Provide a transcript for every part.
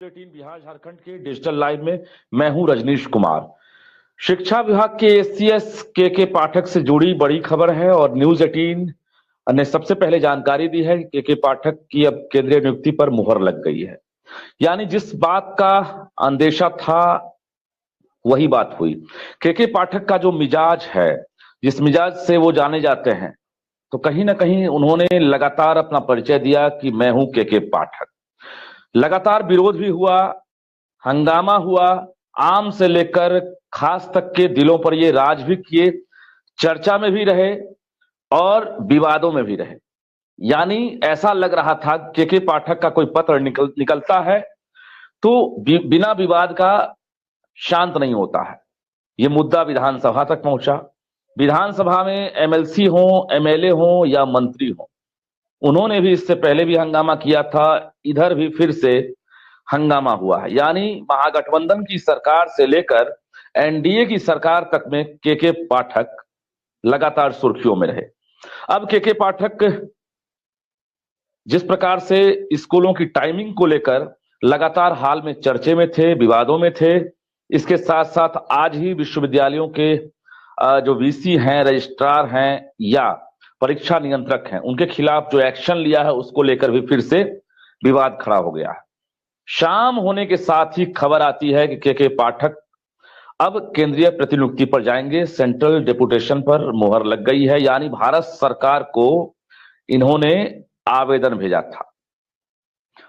Bulletin Bihar Jharkhand के digital live में मैं हूं रजनीश कुमार। शिक्षा विभाग के एसीएस के पाठक से जुड़ी बड़ी खबर है और न्यूज 18 ने सबसे पहले जानकारी दी है कि के पाठक की अब केंद्रीय नियुक्ति पर मुहर लग गई है। यानी जिस बात का अंदेशा था वही बात हुई। के पाठक का जो मिजाज है, जिस मिजाज से वो जाने जाते हैं, तो कहीं ना कहीं उन्होंने लगातार अपना परिचय दिया कि मैं हूं के पाठक। लगातार विरोध भी हुआ, हंगामा हुआ, आम से लेकर खास तक के दिलों पर ये राज भी किए, चर्चा में भी रहे और विवादों में भी रहे। यानी ऐसा लग रहा था के पाठक का कोई पत्र निकलता है तो बिना विवाद का शांत नहीं होता है। ये मुद्दा विधानसभा तक पहुंचा। विधानसभा में एमएलसी हो, एमएलए हो या मंत्री हो, उन्होंने भी इससे पहले भी हंगामा किया था, इधर भी फिर से हंगामा हुआ है। यानी महागठबंधन की सरकार से लेकर एनडीए की सरकार तक में के पाठक लगातार सुर्खियों में रहे। अब के पाठक जिस प्रकार से स्कूलों की टाइमिंग को लेकर लगातार हाल में चर्चे में थे, विवादों में थे, इसके साथ साथ आज ही विश्वविद्यालयों के जो वीसी हैं, रजिस्ट्रार हैं या परीक्षा नियंत्रक हैं, उनके खिलाफ जो एक्शन लिया है उसको लेकर भी फिर से विवाद खड़ा हो गया है। शाम होने के साथ ही खबर आती है कि के पाठक अब केंद्रीय प्रतिनियुक्ति पर जाएंगे। सेंट्रल डेपुटेशन पर मुहर लग गई है। यानी भारत सरकार को इन्होंने आवेदन भेजा था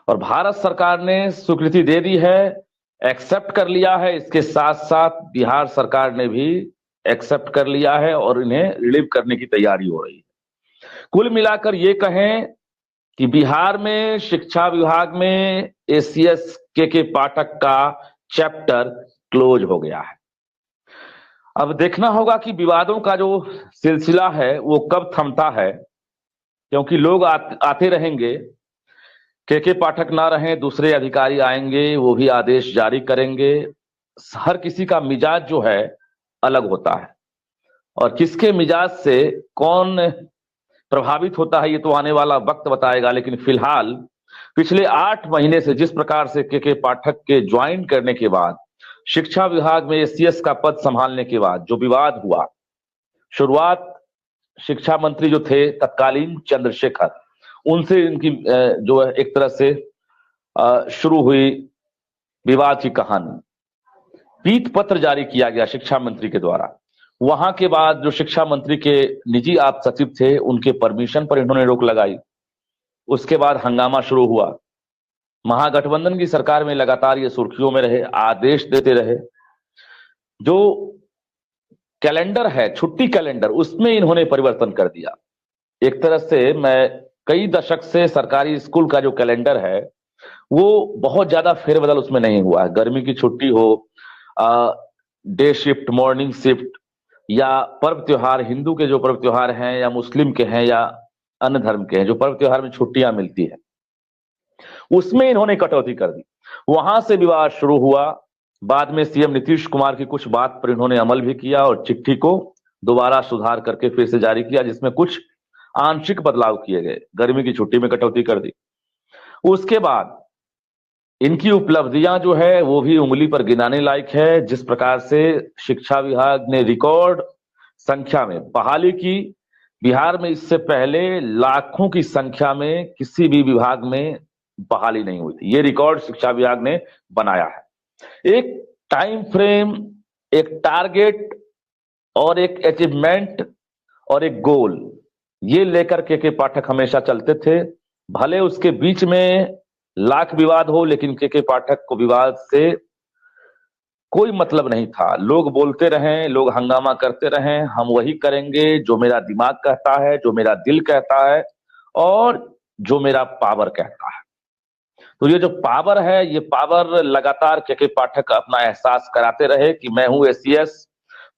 और भारत सरकार ने स्वीकृति दे दी है, एक्सेप्ट कर लिया है। इसके साथ साथ बिहार सरकार ने भी एक्सेप्ट कर लिया है और इन्हें रिलीव करने की तैयारी हो रही है। कुल मिलाकर ये कहें कि बिहार में शिक्षा विभाग में एसीएस के पाठक का चैप्टर क्लोज हो गया है। अब देखना होगा कि विवादों का जो सिलसिला है वो कब थमता है, क्योंकि लोग आते रहेंगे, के पाठक ना रहे, दूसरे अधिकारी आएंगे, वो भी आदेश जारी करेंगे। हर किसी का मिजाज जो है अलग होता है और किसके मिजाज से कौन प्रभावित होता है ये तो आने वाला वक्त बताएगा। लेकिन फिलहाल पिछले 8 महीने से जिस प्रकार से के पाठक के ज्वाइन करने के बाद, शिक्षा विभाग में एसीएस का पद संभालने के बाद जो विवाद हुआ, शुरुआत शिक्षा मंत्री जो थे तत्कालीन चंद्रशेखर, उनसे इनकी जो है एक तरह से शुरू हुई विवाद की कहानी। पीत पत्र जारी किया गया शिक्षा मंत्री के द्वारा। वहां के बाद जो शिक्षा मंत्री के निजी आप सचिव थे उनके परमिशन पर इन्होंने रोक लगाई। उसके बाद हंगामा शुरू हुआ। महागठबंधन की सरकार में लगातार ये सुर्खियों में रहे, आदेश देते रहे। जो कैलेंडर है, छुट्टी कैलेंडर, उसमें इन्होंने परिवर्तन कर दिया। एक तरह से मैं कई दशक से सरकारी स्कूल का जो कैलेंडर है वो बहुत ज्यादा फेरबदल उसमें नहीं हुआ है। गर्मी की छुट्टी हो, डे शिफ्ट, मॉर्निंग शिफ्ट या पर्व त्योहार, हिंदू के जो पर्व त्योहार हैं या मुस्लिम के हैं या अन्य धर्म के हैं, जो पर्व त्योहार में छुट्टियां मिलती है, उसमें इन्होंने कटौती कर दी। वहां से विवाद शुरू हुआ। बाद में सीएम नीतीश कुमार की कुछ बात पर इन्होंने अमल भी किया और चिट्ठी को दोबारा सुधार करके फिर से जारी किया, जिसमें कुछ आंशिक बदलाव किए गए। गर्मी की छुट्टी में कटौती कर दी। उसके बाद इनकी उपलब्धियां जो है वो भी उंगली पर गिनाने लायक है। जिस प्रकार से शिक्षा विभाग ने रिकॉर्ड संख्या में बहाली की, बिहार में इससे पहले लाखों की संख्या में किसी भी विभाग में बहाली नहीं हुई थी। ये रिकॉर्ड शिक्षा विभाग ने बनाया है। एक टाइम फ्रेम, एक टारगेट और एक अचीवमेंट और एक गोल, ये लेकर के पाठक हमेशा चलते थे। भले उसके बीच में लाख विवाद हो, लेकिन के पाठक को विवाद से कोई मतलब नहीं था। लोग बोलते रहें, लोग हंगामा करते रहें, हम वही करेंगे जो मेरा दिमाग कहता है, जो मेरा दिल कहता है और जो मेरा पावर कहता है। तो ये जो पावर है, ये पावर लगातार के पाठक अपना एहसास कराते रहे कि मैं हूं एसीएस,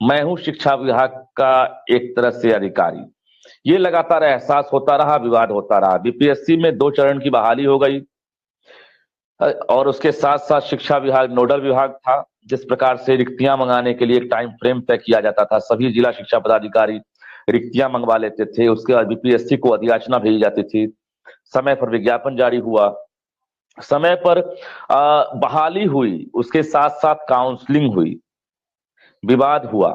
मैं हूं शिक्षा विभाग का एक तरह से अधिकारी। ये लगातार एहसास होता रहा, विवाद होता रहा। बीपीएससी में 2 चरण की बहाली हो गई और उसके साथ साथ शिक्षा विभाग नोडल विभाग था। जिस प्रकार से रिक्तियां मंगाने के लिए एक टाइम फ्रेम तय किया जाता था, सभी जिला शिक्षा पदाधिकारी रिक्तियां मंगवा लेते थे। उसके बाद बीपीएससी को अधियाचना भेजी जाती थी, समय पर विज्ञापन जारी हुआ। समय पर बहाली हुई, उसके साथ साथ काउंसलिंग हुई, विवाद हुआ,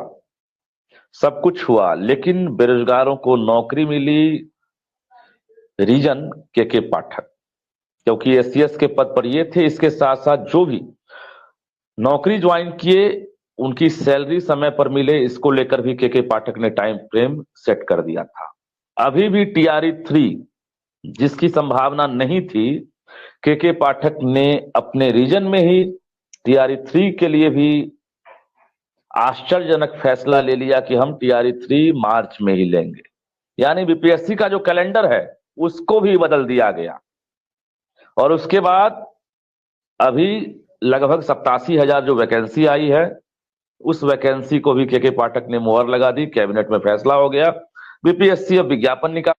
सब कुछ हुआ, लेकिन बेरोजगारों को नौकरी मिली। रीजन के पाठक, क्योंकि एससीएस के पद पर ये थे। इसके साथ साथ जो भी नौकरी ज्वाइन किए उनकी सैलरी समय पर मिले, इसको लेकर भी के पाठक ने टाइम फ्रेम सेट कर दिया था। अभी भी टीआरई 3 जिसकी संभावना नहीं थी, के पाठक ने अपने रीजन में ही टीआरई 3 के लिए भी आश्चर्यजनक फैसला ले लिया कि हम टीआरई 3 मार्च में ही लेंगे। यानी बीपीएससी का जो कैलेंडर है उसको भी बदल दिया गया। और उसके बाद अभी लगभग 87,000 जो वैकेंसी आई है, उस वैकेंसी को भी के पाठक ने मोहर लगा दी। कैबिनेट में फैसला हो गया, बीपीएससी अब विज्ञापन निकाल।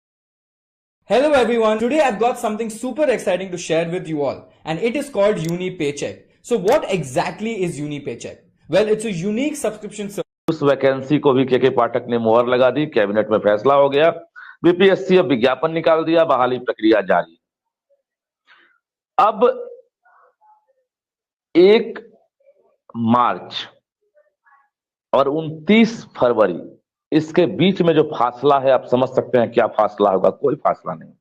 Hello everyone, today I've got something super exciting to share with you all, and it is called Uni Paycheck. So what exactly is Uni Paycheck? Well, it's a unique subscription service. उस vacancy को भी के पाठक ने मोहर लगा दी। Cabinet में फैसला हो गया, बीपीएससी अब विज्ञापन निकाल दिया, बहाली प्रक्रिया जारी। अब 1 मार्च और 29 फरवरी, इसके बीच में जो फासला है, आप समझ सकते हैं क्या फासला होगा। कोई फासला नहीं,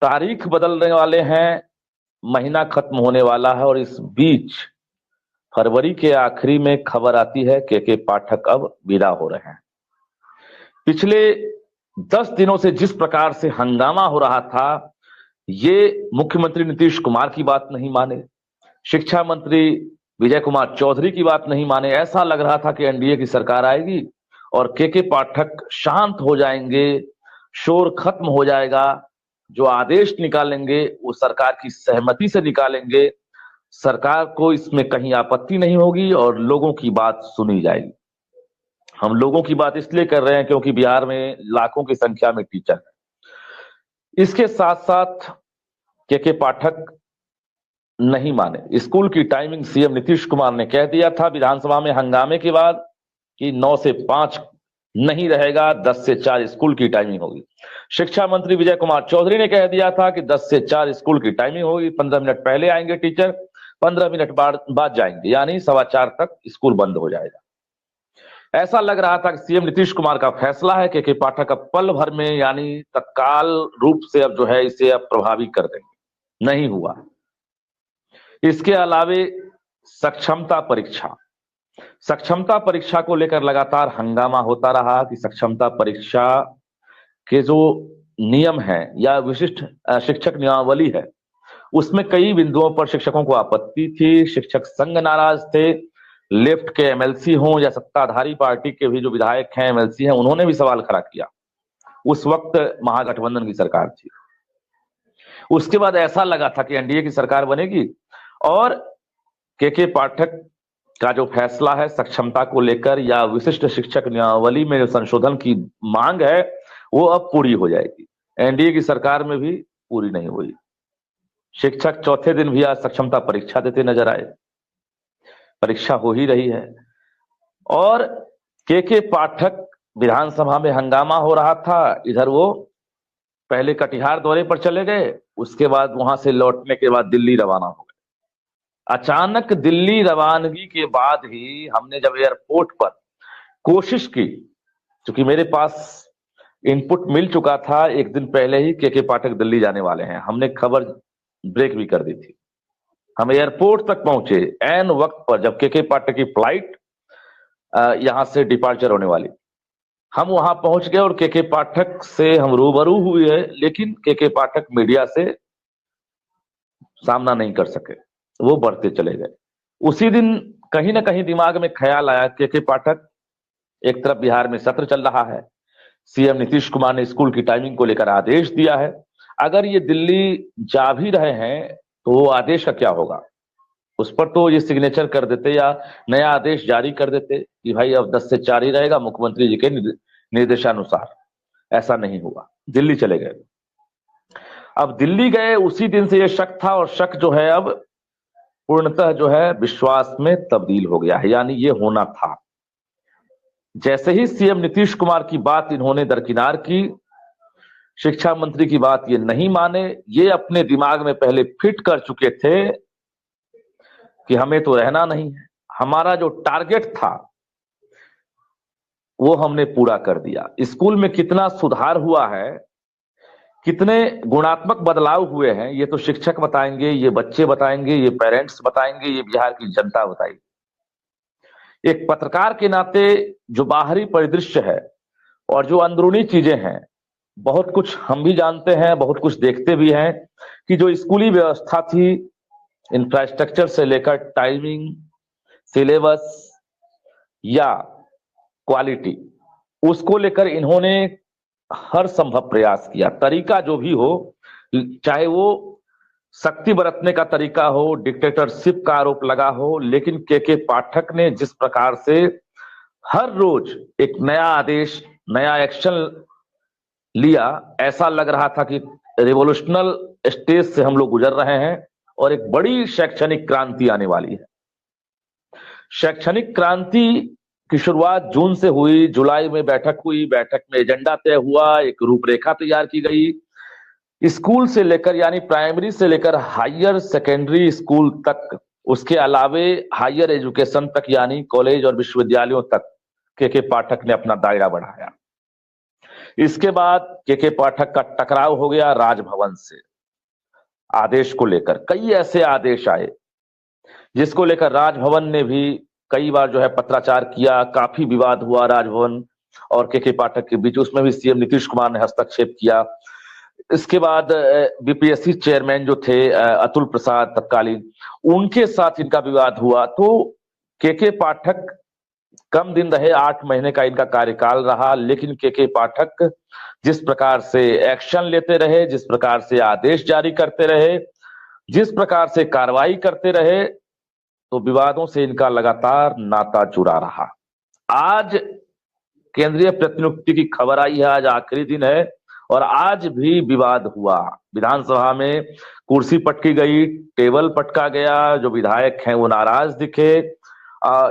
तारीख बदलने वाले हैं, महीना खत्म होने वाला है, और इस बीच फरवरी के आखिरी में खबर आती है के पाठक अब विदा हो रहे हैं। पिछले 10 दिनों से जिस प्रकार से हंगामा हो रहा था, ये मुख्यमंत्री नीतीश कुमार की बात नहीं माने, शिक्षा मंत्री विजय कुमार चौधरी की बात नहीं माने। ऐसा लग रहा था कि एनडीए की सरकार आएगी और के पाठक शांत हो जाएंगे, शोर खत्म हो जाएगा, जो आदेश निकालेंगे वो सरकार की सहमति से निकालेंगे, सरकार को इसमें कहीं आपत्ति नहीं होगी और लोगों की बात सुनी जाएगी। हम लोगों की बात इसलिए कर रहे हैं क्योंकि बिहार में लाखों की संख्या में टीचर है। इसके साथ साथ के पाठक नहीं माने। स्कूल की टाइमिंग सीएम नीतीश कुमार ने कह दिया था विधानसभा में हंगामे के बाद कि 9 से 5 नहीं रहेगा, 10 से 4 स्कूल की टाइमिंग होगी। शिक्षा मंत्री विजय कुमार चौधरी ने कह दिया था कि 10 से 4 स्कूल की टाइमिंग होगी, 15 मिनट पहले आएंगे टीचर, 15 मिनट बाद जाएंगे, यानी 4:15 तक स्कूल बंद हो जाएगा। ऐसा लग रहा था कि सीएम नीतीश कुमार का फैसला है के पाठक अब पल भर में, यानी तत्काल रूप से अब जो है इसे अब प्रभावी कर देंगे। नहीं हुआ। इसके अलावे सक्षमता परीक्षा को लेकर लगातार हंगामा होता रहा कि सक्षमता परीक्षा के जो नियम है या विशिष्ट शिक्षक नियमावली है, उसमें कई बिंदुओं पर शिक्षकों को आपत्ति थी। शिक्षक संघ नाराज थे, लेफ्ट के एमएलसी हों या सत्ताधारी पार्टी के भी जो विधायक हैं, एमएलसी हैं, उन्होंने भी सवाल खड़ा किया। उस वक्त महागठबंधन की सरकार थी। उसके बाद ऐसा लगा था कि एनडीए की सरकार बनेगी और के पाठक का जो फैसला है सक्षमता को लेकर या विशिष्ट शिक्षक नियमावली में जो संशोधन की मांग है, वो अब पूरी हो जाएगी। एनडीए की सरकार में भी पूरी नहीं हुई। शिक्षक चौथे दिन भी आज सक्षमता परीक्षा देते नजर आए। परीक्षा हो ही रही है और के पाठक विधानसभा में हंगामा हो रहा था। इधर वो पहले कटिहार दौरे पर चले गए, उसके बाद वहां से लौटने के बाद दिल्ली रवाना हो गए। अचानक दिल्ली रवानगी के बाद ही हमने जब एयरपोर्ट पर कोशिश की, क्योंकि मेरे पास इनपुट मिल चुका था एक दिन पहले ही के पाठक दिल्ली जाने वाले हैं, हमने खबर ब्रेक भी कर दी थी। हम एयरपोर्ट तक पहुंचे एन वक्त पर जब के पाठक की फ्लाइट यहां से डिपार्चर होने वाली। हम वहां पहुंच गए और के पाठक से हम रूबरू हुए, लेकिन के पाठक मीडिया से सामना नहीं कर सके, वो बढ़ते चले गए। उसी दिन कहीं ना कहीं दिमाग में ख्याल आया के पाठक, एक तरफ बिहार में सत्र चल रहा है, सीएम नीतीश कुमार ने स्कूल की टाइमिंग को लेकर आदेश दिया है, अगर ये दिल्ली जा भी रहे हैं तो आदेश का क्या होगा? उस पर तो ये सिग्नेचर कर देते या नया आदेश जारी कर देते कि भाई अब 10 से 4 ही रहेगा मुख्यमंत्री जी के निर्देशानुसार। ऐसा नहीं हुआ, दिल्ली चले गए। अब दिल्ली गए उसी दिन से ये शक था और शक जो है अब पूर्णतः जो है विश्वास में तब्दील हो गया है, यानी ये होना था। जैसे ही सीएम नीतीश कुमार की बात इन्होंने दरकिनार की, शिक्षा मंत्री की बात ये नहीं माने। ये अपने दिमाग में पहले फिट कर चुके थे कि हमें तो रहना नहीं है, हमारा जो टारगेट था वो हमने पूरा कर दिया। स्कूल में कितना सुधार हुआ है, कितने गुणात्मक बदलाव हुए हैं, ये तो शिक्षक बताएंगे, ये बच्चे बताएंगे, ये पेरेंट्स बताएंगे, ये बिहार की जनता बताएगी। एक पत्रकार के नाते जो बाहरी परिदृश्य है और जो अंदरूनी चीजें हैं, बहुत कुछ हम भी जानते हैं, बहुत कुछ देखते भी हैं कि जो स्कूली व्यवस्था थी, इंफ्रास्ट्रक्चर से लेकर टाइमिंग, सिलेबस या क्वालिटी, उसको लेकर इन्होंने हर संभव प्रयास किया। तरीका जो भी हो, चाहे वो शक्ति बरतने का तरीका हो, डिक्टेटरशिप का आरोप लगा हो, लेकिन के पाठक ने जिस प्रकार से हर रोज एक नया आदेश, नया एक्शन लिया, ऐसा लग रहा था कि रिवोल्यूशनल स्टेज से हम लोग गुजर रहे हैं और एक बड़ी शैक्षणिक क्रांति आने वाली है। शैक्षणिक क्रांति की शुरुआत जून से हुई, जुलाई में बैठक हुई, बैठक में एजेंडा तय हुआ, एक रूपरेखा तैयार की गई। स्कूल से लेकर यानी प्राइमरी से लेकर हायर सेकेंडरी स्कूल तक, उसके अलावे हायर एजुकेशन तक यानी कॉलेज और विश्वविद्यालयों तक के पाठक ने अपना दायरा बढ़ाया। इसके बाद के पाठक का टकराव हो गया राजभवन से। आदेश को लेकर कई ऐसे आदेश आए जिसको लेकर राजभवन ने भी कई बार जो है पत्राचार किया, काफी विवाद हुआ राजभवन और के पाठक के बीच। उसमें भी सीएम नीतीश कुमार ने हस्तक्षेप किया। इसके बाद बीपीएससी चेयरमैन जो थे अतुल प्रसाद तत्कालीन, उनके साथ इनका विवाद हुआ। तो के पाठक कम दिन रहे, 8 महीने का इनका कार्यकाल रहा, लेकिन के पाठक जिस प्रकार से एक्शन लेते रहे, जिस प्रकार से आदेश जारी करते रहे, जिस प्रकार से कार्रवाई करते रहे, तो विवादों से इनका लगातार नाता जुड़ा रहा। आज केंद्रीय प्रतिनियुक्ति की खबर आई है, आज आखिरी दिन है और आज भी विवाद हुआ। विधानसभा में कुर्सी पटकी गई, टेबल पटका गया, जो विधायक हैं वो नाराज दिखे।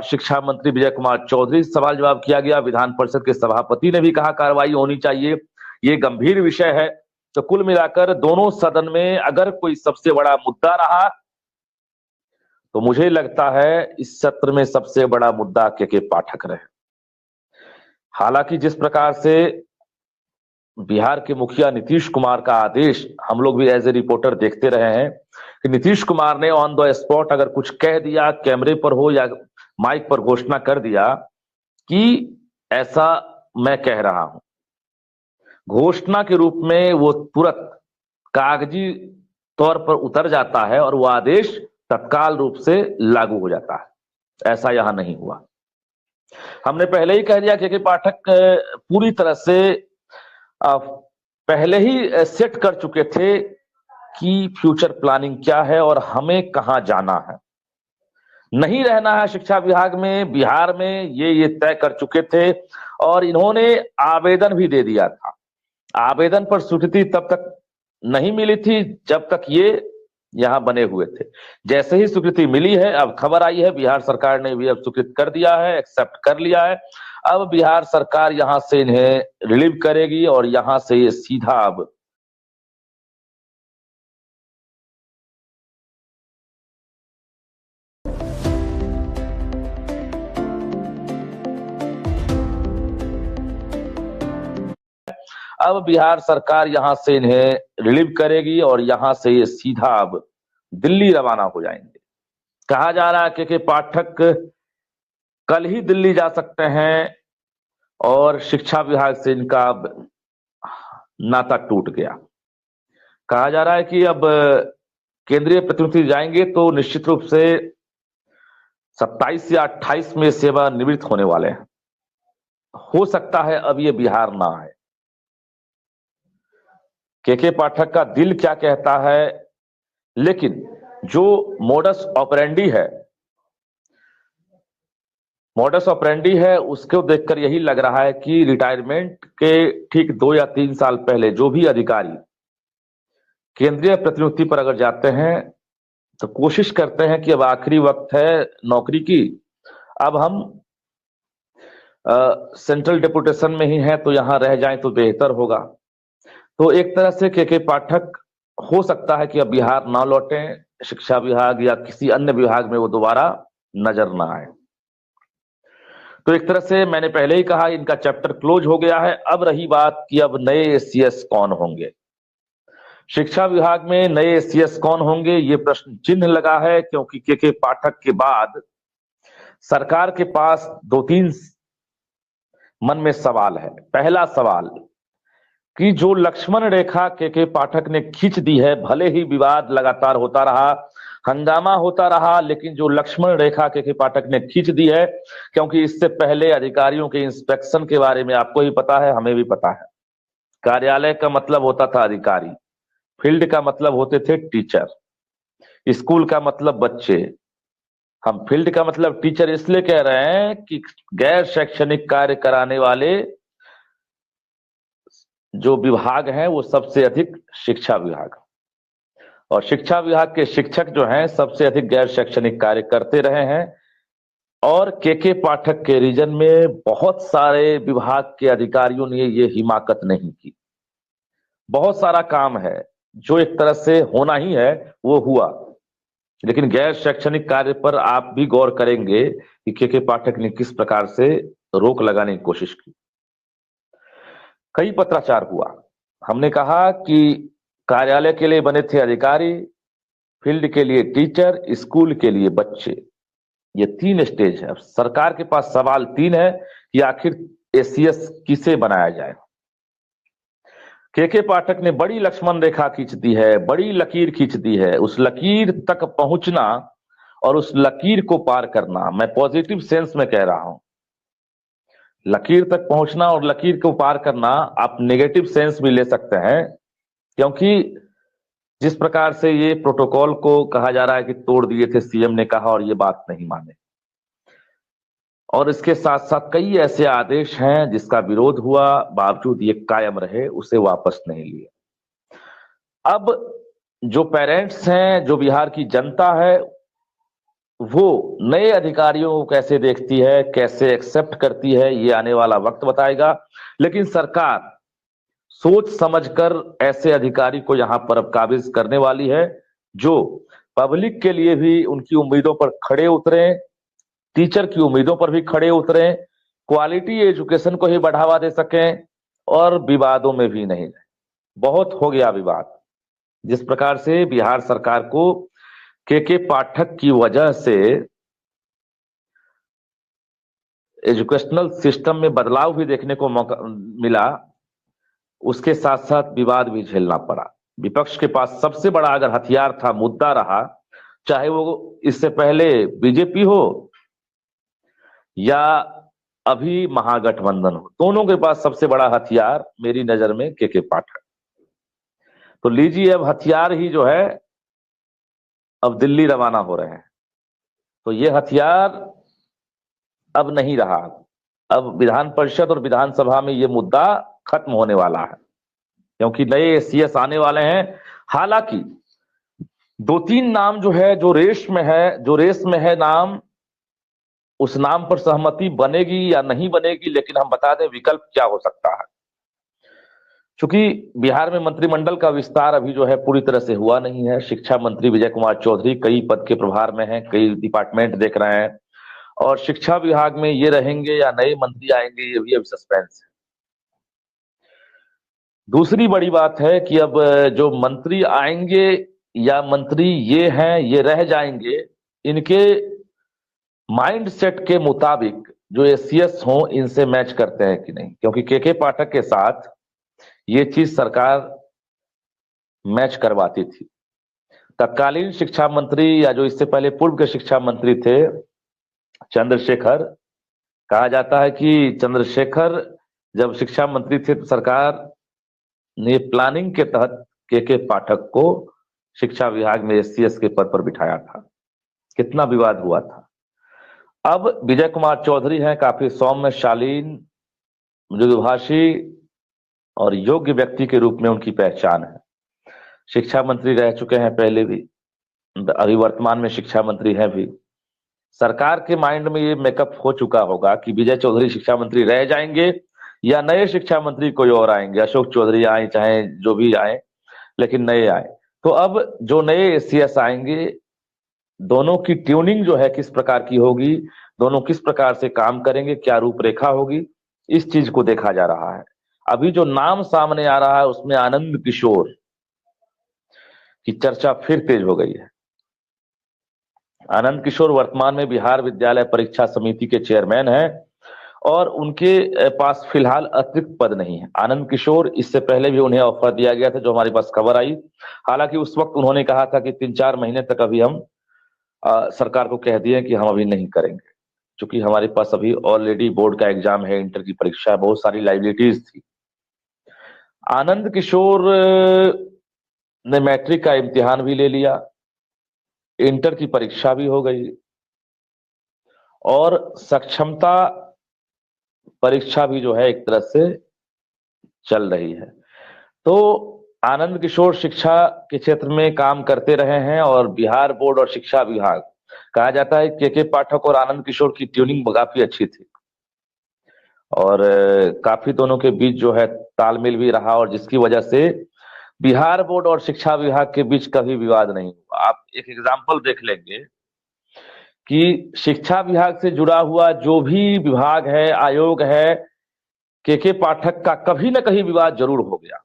शिक्षा मंत्री विजय कुमार चौधरी से सवाल जवाब किया गया, विधान परिषद के सभापति ने भी कहा कार्रवाई होनी चाहिए, ये गंभीर विषय है। तो कुल मिलाकर दोनों सदन में अगर कोई सबसे बड़ा मुद्दा रहा तो मुझे लगता है इस सत्र में सबसे बड़ा मुद्दा के पाठक रहे। हालांकि जिस प्रकार से बिहार के मुखिया नीतीश कुमार का आदेश हम लोग भी एज ए रिपोर्टर देखते रहे हैं कि नीतीश कुमार ने ऑन द स्पॉट अगर कुछ कह दिया, कैमरे पर हो या माइक पर घोषणा कर दिया कि ऐसा मैं कह रहा हूं, घोषणा के रूप में वो तुरंत कागजी तौर पर उतर जाता है और वो आदेश तत्काल रूप से लागू हो जाता है। ऐसा यहां नहीं हुआ। हमने पहले ही कह दिया कि पाठक पूरी तरह से पहले ही सेट कर चुके थे कि फ्यूचर प्लानिंग क्या है और हमें कहां जाना है, नहीं रहना है शिक्षा विभाग में, बिहार में, ये तय कर चुके थे और इन्होंने आवेदन भी दे दिया था। आवेदन पर स्वीकृति तब तक नहीं मिली थी जब तक ये यहां बने हुए थे। जैसे ही स्वीकृति मिली है, अब खबर आई है बिहार सरकार ने भी अब स्वीकृत कर दिया है, एक्सेप्ट कर लिया है। अब बिहार सरकार यहां से इन्हें रिलीव करेगी और यहां से ये सीधा अब बिहार सरकार यहां से इन्हें रिलीव करेगी और यहां से ये सीधा अब दिल्ली रवाना हो जाएंगे। कहा जा रहा है कि पाठक कल ही दिल्ली जा सकते हैं और शिक्षा विभाग से इनका नाता टूट गया। कहा जा रहा है कि अब केंद्रीय प्रतिनिधि जाएंगे तो निश्चित रूप से 27 या 28 में सेवानिवृत्त होने वाले हैं। हो सकता है अब ये बिहार ना आए। के पाठक का दिल क्या कहता है, लेकिन जो मोडस ऑपरेंडी है उसको देखकर यही लग रहा है कि रिटायरमेंट के ठीक 2 या 3 साल पहले जो भी अधिकारी केंद्रीय प्रतिनियुक्ति पर अगर जाते हैं तो कोशिश करते हैं कि अब आखिरी वक्त है नौकरी की, अब हम सेंट्रल डेपुटेशन में ही हैं तो यहां रह जाएं तो बेहतर होगा। तो एक तरह से के पाठक हो सकता है कि अब बिहार ना लौटे, शिक्षा विभाग या किसी अन्य विभाग में वो दोबारा नजर ना आए। तो एक तरह से मैंने पहले ही कहा, इनका चैप्टर क्लोज हो गया है। अब रही बात कि अब नए एसीएस कौन होंगे, शिक्षा विभाग में नए एसीएस कौन होंगे, ये प्रश्न चिन्ह लगा है, क्योंकि के पाठक के बाद सरकार के पास दो तीन मन में सवाल है। पहला सवाल कि जो लक्ष्मण रेखा के पाठक ने खींच दी है, भले ही विवाद लगातार होता रहा, हंगामा होता रहा, लेकिन जो लक्ष्मण रेखा के पाठक ने खींच दी है, क्योंकि इससे पहले अधिकारियों के इंस्पेक्शन के बारे में आपको भी पता है, हमें भी पता है। कार्यालय का मतलब होता था अधिकारी, फील्ड का मतलब होते थे टीचर, स्कूल का मतलब बच्चे। हम फील्ड का मतलब टीचर इसलिए कह रहे हैं कि गैर शैक्षणिक कार्य कराने वाले जो विभाग हैं वो सबसे अधिक शिक्षा विभाग, और शिक्षा विभाग के शिक्षक जो हैं सबसे अधिक गैर शैक्षणिक कार्य करते रहे हैं। और के पाठक के रीजन में बहुत सारे विभाग के अधिकारियों ने ये हिमाकत नहीं की। बहुत सारा काम है जो एक तरह से होना ही है वो हुआ, लेकिन गैर शैक्षणिक कार्य पर आप भी गौर करेंगे कि के पाठक ने किस प्रकार से रोक लगाने की कोशिश की। कई पत्राचार हुआ, हमने कहा कि कार्यालय के लिए बने थे अधिकारी, फील्ड के लिए टीचर, स्कूल के लिए बच्चे, ये तीन स्टेज है। सरकार के पास सवाल तीन है कि आखिर एसीएस किसे बनाया जाए। के पाठक ने बड़ी लक्ष्मण रेखा खींच दी है, बड़ी लकीर खींच दी है। उस लकीर तक पहुंचना और उस लकीर को पार करना, मैं पॉजिटिव सेंस में कह रहा हूं, लकीर तक पहुंचना और लकीर को पार करना आप नेगेटिव सेंस भी ले सकते हैं, क्योंकि जिस प्रकार से ये प्रोटोकॉल को कहा जा रहा है कि तोड़ दिए थे, सीएम ने कहा और ये बात नहीं माने, और इसके साथ साथ कई ऐसे आदेश हैं जिसका विरोध हुआ, बावजूद ये कायम रहे, उसे वापस नहीं लिए। अब जो पेरेंट्स हैं, जो बिहार की जनता है, वो नए अधिकारियों को कैसे देखती है, कैसे एक्सेप्ट करती है, ये आने वाला वक्त बताएगा। लेकिन सरकार सोच समझकर ऐसे अधिकारी को यहां पर अब काबिज करने वाली है जो पब्लिक के लिए भी उनकी उम्मीदों पर खड़े उतरे, टीचर की उम्मीदों पर भी खड़े उतरे, क्वालिटी एजुकेशन को ही बढ़ावा दे सकें और विवादों में भी नहीं रहे। बहुत हो गया विवाद। जिस प्रकार से बिहार सरकार को के पाठक की वजह से एजुकेशनल सिस्टम में बदलाव भी देखने को मौका मिला, उसके साथ साथ विवाद भी झेलना पड़ा। विपक्ष के पास सबसे बड़ा अगर हथियार था, मुद्दा रहा, चाहे वो इससे पहले बीजेपी हो या अभी महागठबंधन हो, दोनों के पास सबसे बड़ा हथियार मेरी नजर में के पाठक। तो लीजिए, अब हथियार ही जो है अब दिल्ली रवाना हो रहे हैं, तो ये हथियार अब नहीं रहा। अब विधान परिषद और विधानसभा में ये मुद्दा खत्म होने वाला है, क्योंकि नए एसीएस आने वाले हैं। हालांकि दो तीन नाम जो है, जो रेस में है नाम, उस नाम पर सहमति बनेगी या नहीं बनेगी, लेकिन हम बता दें विकल्प क्या हो सकता है। चूंकि बिहार में मंत्रिमंडल का विस्तार अभी जो है पूरी तरह से हुआ नहीं है। शिक्षा मंत्री विजय कुमार चौधरी कई पद के प्रभार में हैं, कई डिपार्टमेंट देख रहे हैं, और शिक्षा विभाग में ये रहेंगे या नए मंत्री आएंगे, ये भी अब सस्पेंस है। दूसरी बड़ी बात है कि अब जो मंत्री आएंगे या मंत्री ये हैं, ये रह जाएंगे, इनके माइंड सेट के मुताबिक जो एसीएस हो इनसे मैच करते हैं कि नहीं, क्योंकि के पाठक के साथ ये चीज सरकार मैच करवाती थी। तत्कालीन शिक्षा मंत्री या जो इससे पहले पूर्व के शिक्षा मंत्री थे चंद्रशेखर, कहा जाता है कि चंद्रशेखर जब शिक्षा मंत्री थे तो सरकार ने प्लानिंग के तहत के पाठक को शिक्षा विभाग में एसीएस के पद पर बिठाया था। कितना विवाद हुआ था। अब विजय कुमार चौधरी हैं, काफी सौम्य, शालीन, मृदुभाषी और योग्य व्यक्ति के रूप में उनकी पहचान है। शिक्षा मंत्री रह चुके हैं पहले भी, अभी वर्तमान में शिक्षा मंत्री हैं भी। सरकार के माइंड में ये मेकअप हो चुका होगा कि विजय चौधरी शिक्षा मंत्री रह जाएंगे या नए शिक्षा मंत्री कोई और आएंगे, अशोक चौधरी आए चाहे जो भी आए, लेकिन नए आए। तो अब जो नए एसीएस आएंगे, दोनों की ट्यूनिंग जो है किस प्रकार की होगी, दोनों किस प्रकार से काम करेंगे, क्या रूपरेखा होगी, इस चीज को देखा जा रहा है। अभी जो नाम सामने आ रहा है उसमें आनंद किशोर की चर्चा फिर तेज हो गई है। आनंद किशोर वर्तमान में बिहार विद्यालय परीक्षा समिति के चेयरमैन हैं और उनके पास फिलहाल अतिरिक्त पद नहीं है। आनंद किशोर, इससे पहले भी उन्हें ऑफर दिया गया था, जो हमारे पास खबर आई। हालांकि उस वक्त उन्होंने कहा था कि 3-4 महीने तक अभी हम सरकार को कह दिए कि हम अभी नहीं करेंगे, क्योंकि हमारे पास अभी ऑलरेडी बोर्ड का एग्जाम है, इंटर की परीक्षा है, बहुत सारी लाइबिलिटीज थी। आनंद किशोर ने मैट्रिक का इम्तिहान भी ले लिया, इंटर की परीक्षा भी हो गई और सक्षमता परीक्षा भी जो है एक तरह से चल रही है। तो आनंद किशोर शिक्षा के क्षेत्र में काम करते रहे हैं और बिहार बोर्ड और शिक्षा विभाग, कहा जाता है के पाठक और आनंद किशोर की ट्यूनिंग काफी अच्छी थी और काफी दोनों के बीच जो है तालमेल भी रहा, और जिसकी वजह से बिहार बोर्ड और शिक्षा विभाग के बीच कभी विवाद नहीं हुआ। आप एक एग्जाम्पल देख लेंगे कि शिक्षा विभाग से जुड़ा हुआ जो भी विभाग है, आयोग है, के पाठक का कभी न कहीं विवाद जरूर हो गया।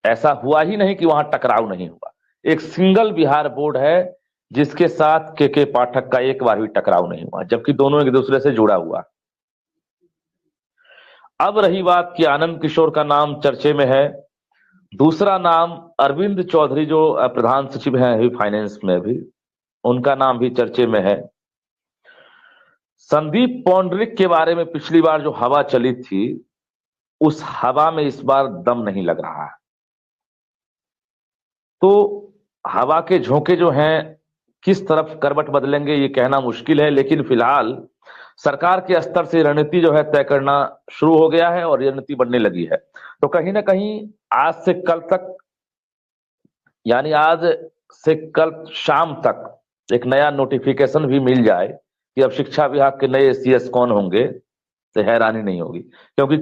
ऐसा हुआ ही नहीं कि वहां टकराव नहीं हुआ। एक सिंगल बिहार बोर्ड है जिसके साथ के पाठक का एक बार भी टकराव नहीं हुआ, जबकि दोनों एक दूसरे से जुड़ा हुआ। अब रही बात कि आनंद किशोर का नाम चर्चे में है, दूसरा नाम अरविंद चौधरी जो प्रधान सचिव हैं अभी फाइनेंस में, भी उनका नाम भी चर्चे में है। संदीप पौंडरिक के बारे में पिछली बार जो हवा चली थी, उस हवा में इस बार दम नहीं लग रहा है। तो हवा के झोंके जो हैं किस तरफ करवट बदलेंगे ये कहना मुश्किल है, लेकिन फिलहाल सरकार के स्तर से रणनीति जो है तय करना शुरू हो गया है और रणनीति बनने लगी है। तो कहीं ना कहीं आज से कल तक, यानी आज से कल शाम तक एक नया नोटिफिकेशन भी मिल जाए कि अब शिक्षा विभाग के नए सीएस कौन होंगे, तो हैरानी नहीं होगी, क्योंकि